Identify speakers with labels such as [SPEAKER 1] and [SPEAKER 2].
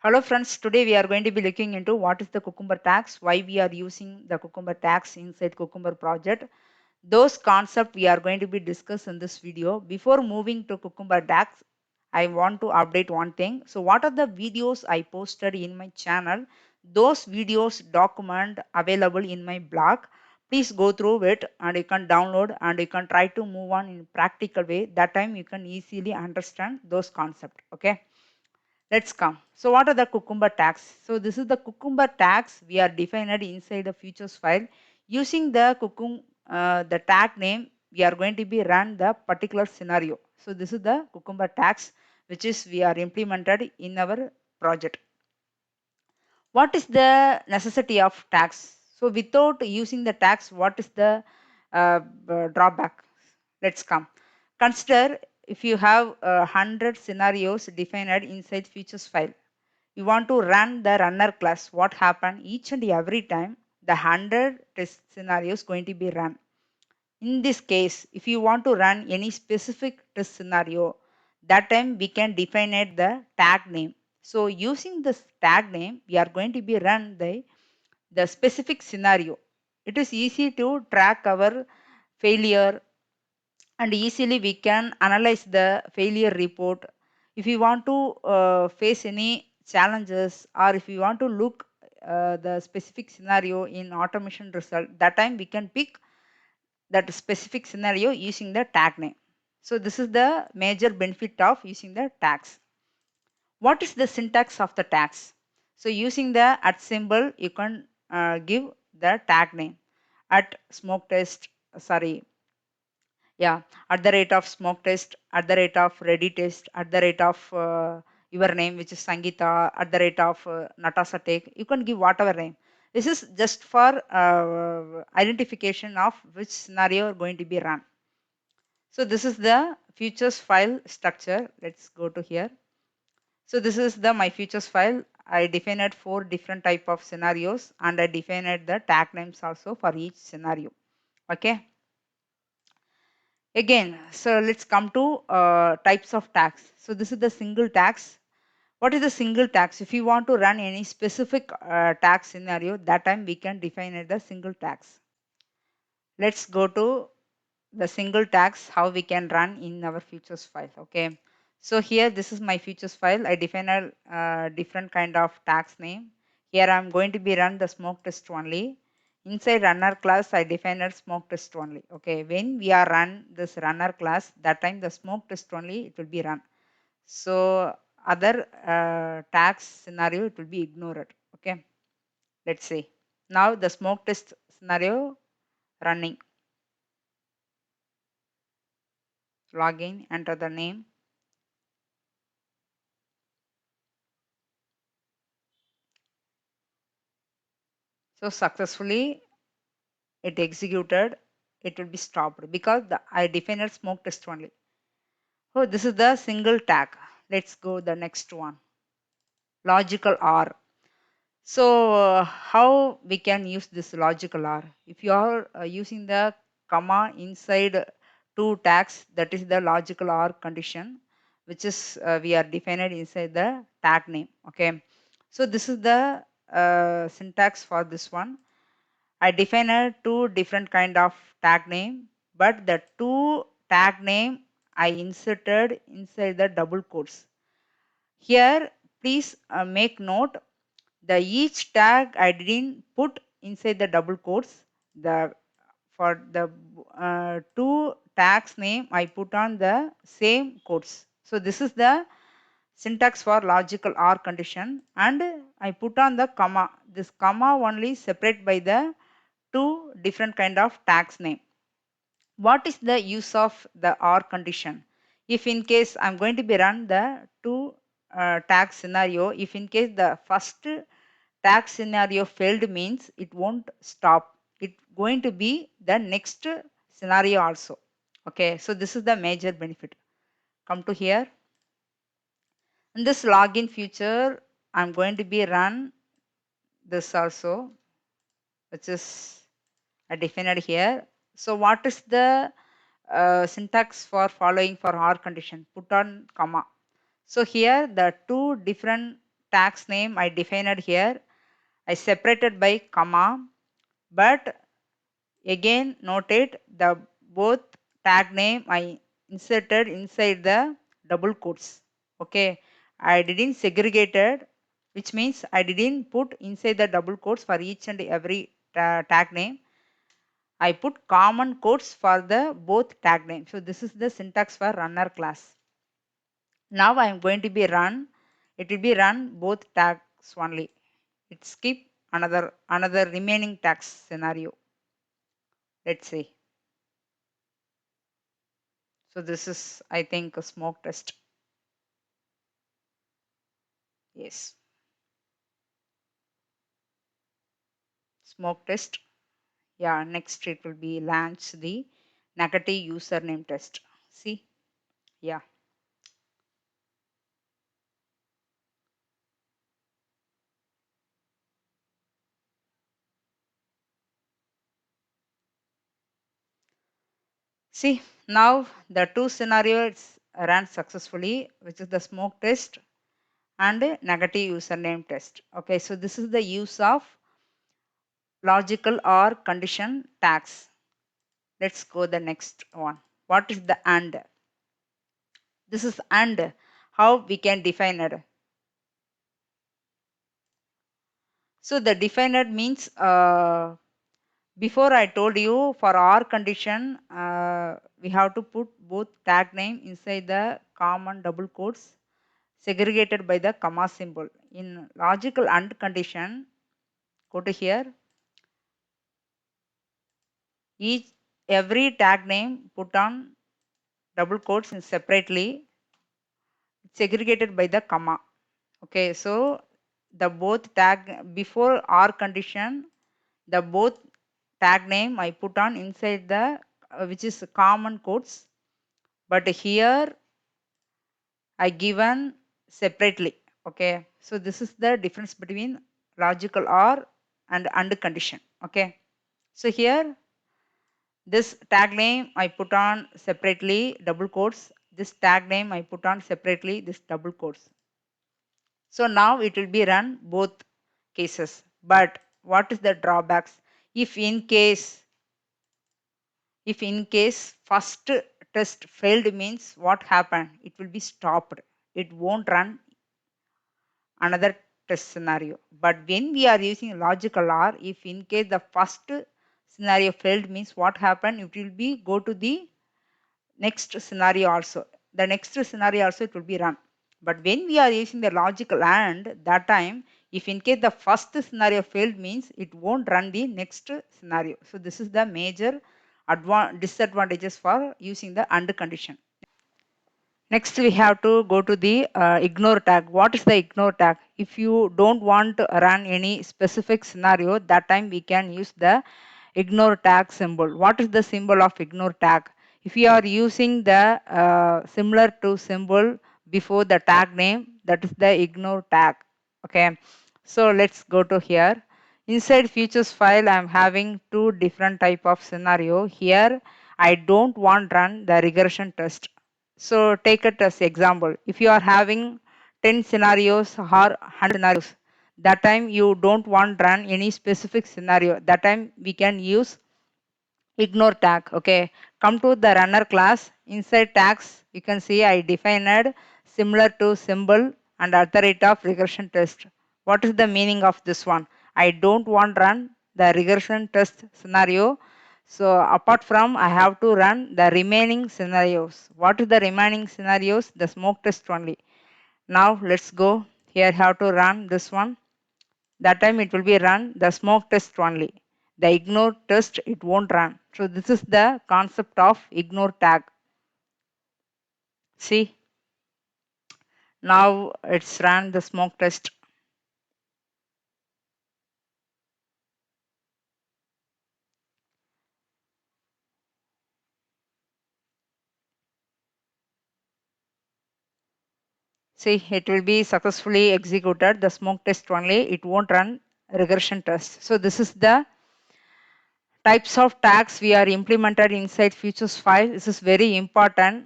[SPEAKER 1] Hello friends, today we are going to be looking into what is the Cucumber tags, why we are using the Cucumber tags inside Cucumber project. Those concepts we are going to be discussed in this video. Before moving to Cucumber tags, I want to update one thing. So what are the videos I posted in my channel? Those videos document available in my blog. Please go through it and you can download and you can try to move on in practical way. That time you can easily understand those concepts. Okay. Let's come. So what are the Cucumber tags? So this is the Cucumber tags we are defined inside the futures file. Using the tag name, we are going to be run the particular scenario. So this is the Cucumber tags which is we are implemented in our project. What is the necessity of tags? So without using the tags, what is the drawback? Let's come. Consider if you have 100 scenarios defined inside futures file. You want to run the runner class. What happen each and every time the 100 test scenarios going to be run. In this case, if you want to run any specific test scenario, that time we can define it the tag name. So using this tag name, we are going to be run the specific scenario. It is easy to track our failure and easily we can analyze the failure report. If you want to face any challenges or if you want to look the specific scenario in automation result, that time we can pick that specific scenario using the tag name. So this is the major benefit of using the tags. What is the syntax of the tags? So using the @ symbol, you can give the tag name at smoke test, sorry, yeah, at the rate of smoke test, at the rate of ready test, at the rate of your name, which is Sangita, at the rate of NATASA take. You can give whatever name. This is just for identification of which scenario are going to be run. So this is the futures file structure. Let's go to here. So this is the my futures file. I defined 4 different type of scenarios and I defined the tag names also for each scenario. Okay. Again, so let's come to types of tags. So this is the single tags. What is the single tags? If you want to run any specific tag scenario, that time we can define it the single tags. Let's go to the single tags, how we can run in our futures file. Okay. So here, this is my futures file. I define a different kind of tags name. Here I'm going to be run the smoke test only. Inside runner class, I define a smoke test only. Okay. When we are run this runner class, that time the smoke test only it will be run. So other tags scenario it will be ignored. Okay. Let's see. Now the smoke test scenario running. Login, enter the name. So successfully it executed, it will be stopped because I defined a smoke test only. Oh, this is the single tag. Let's go the next one. Logical OR. So how we can use this logical OR? If you are using the comma inside 2 tags, that is the logical OR condition, which is we are defined inside the tag name. Okay. So this is the syntax for this one. I define 2 different kind of tag name, but the 2 tag name I inserted inside the double quotes. Here, please make note the each tag I didn't put inside the double quotes. The for the 2 tags name I put on the same quotes. So this is the syntax for logical OR condition, and I put on the comma. This comma only separate by the 2 different kind of tags name. What is the use of the OR condition? If in case I'm going to be run the 2 tag scenario, if in case the first tag scenario failed means it won't stop. It going to be the next scenario also. Okay, so this is the major benefit. Come to here. In this login feature, I'm going to be run this also, which is defined here. So what is the syntax for following for OR condition? Put on comma. So here the 2 different tags name I defined here. I separated by comma, but again noted the both tag name I inserted inside the double quotes. Okay, I didn't segregated, which means I didn't put inside the double quotes for each and every tag name. I put common quotes for the both tag names. So this is the syntax for runner class. Now I am going to be run. It will be run both tags only. It skip another remaining tags scenario. Let's see. So this is, I think, a smoke test. Yes. Smoke test. Yeah, next it will be launch the negative username test. See? Yeah. See, now the two scenarios ran successfully, which is the smoke test and negative username test. Okay, so this is the use of logical or condition tags. Let's go the next one. What is the and? This is and. How we can define it? So the defined means before I told you for our condition we have to put both tag name inside the common double quotes segregated by the comma symbol. In logical and condition, go to here. Every tag name put on double quotes in separately segregated by the comma. Okay, so the both tag before our condition, the both tag name I put on inside the which is common quotes, but here I given separately. Okay, so this is the difference between logical or and condition. Okay, so here this tag name I put on separately double quotes, this tag name I put on separately this double quotes. So now it will be run both cases, but what is the drawbacks? If in case first test failed means what happened? It will be stopped. It won't run another test scenario. But when we are using logical or, if in case the first scenario failed means what happened? It will be go to the next scenario also. The next scenario also it will be run. But when we are using the logical and, that time if in case the first scenario failed means it won't run the next scenario. So this is the major disadvantages for using the and condition. Next, we have to go to the ignore tag. What is the ignore tag? If you don't want to run any specific scenario, that time we can use the ignore tag symbol. What is the symbol of ignore tag? If you are using the similar to symbol before the tag name, that is the ignore tag. Okay, so let's go to here. Inside features file, I am having two different type of scenario. Here, I don't want run the regression test. So take it as example. If you are having 10 scenarios or 100 scenarios, that time you don't want run any specific scenario. That time we can use ignore tag. Okay. Come to the runner class. Inside tags, you can see I defined similar to symbol and at the rate of regression test. What is the meaning of this one? I don't want run the regression test scenario. So apart from I have to run the remaining scenarios. What is the remaining scenarios? The smoke test only. Now let's go. Here have to run this one. That time it will be run the smoke test only. The ignore test it won't run. So this is the concept of ignore tag. See, now it's run the smoke test. See, it will be successfully executed the smoke test only. It won't run regression test. So this is the types of tags we are implemented inside features file. This is very important.